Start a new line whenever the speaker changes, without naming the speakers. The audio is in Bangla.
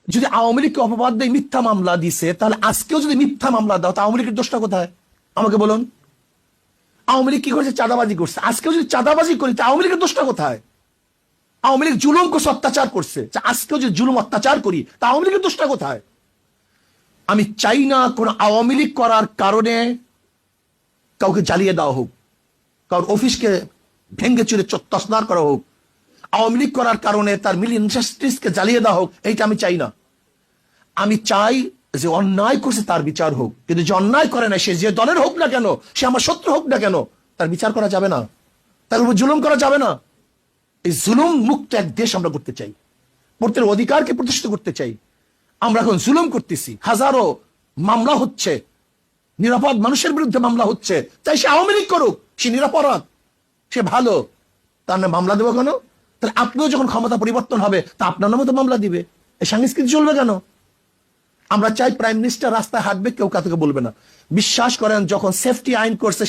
যদি আওয়ামী লীগকে অপবাদ দিয়ে মিথ্যা মামলা দিছে, তাহলে আজকেও যদি মিথ্যা মামলা দাও, তা আওয়ামী লীগের দোষটা কোথায় আমাকে বলুন। আওয়ামী লীগ কি করছে? চাঁদাবাজি করছে। আজকেও যদি চাঁদাবাজি করি, তা আওয়ামী লীগের দোষটা কোথায়? আওয়ামী লীগ জুলুম করছে, অত্যাচার করছে। আজকেও যদি জুলুম অত্যাচার করি, তা আওয়ামী লীগের দোষটা কোথায়? আমি চাই না কোন আওয়ামী লীগ করার কারণে কাউকে জ্বালিয়ে দেওয়া হোক, কারোর অফিসকে ভেঙ্গে চুরে তছনছ করা হোক, আওয়ামী লীগ করার কারণে তার মিল ইন্ডাস্ট্রিজকে জ্বালিয়ে দেওয়া হোক। এইটা আমি চাই না। আমি চাই যে অন্যায় করছে তার বিচার হোক, কিন্তু যে অন্যায় করে না, সে যে দলের হোক না কেন, সে আমার শত্রু হোক না কেন, তার বিচার করা যাবে না, তার উপর জুলুম করা যাবে না। এই জুলুম মুক্ত এক দেশ আমরা করতে চাই, প্রত্যেক অধিকারকে প্রতিষ্ঠিত করতে চাই। আমরা এখন জুলুম করতেছি, হাজারো মামলা হচ্ছে, নিরাপদ মানুষের বিরুদ্ধে মামলা হচ্ছে। তাই সে আওয়ামী লীগ করুক, সে নিরাপরাধ, সে ভালো, তার নামে মামলা দেবো কেন? তাহলে আপনিও যখন ক্ষমতা পরিবর্তন হবে, তা আপনার নামে তো মামলা দিবে। এই সংস্কৃতি চলবে কেন? আমরা চাই প্রাইম মিনিস্টার রাস্তায় হাঁটবে, কেউ কাউকে বলবে না। বিশ্বাস করেন, যখন সেফটি আইন করছে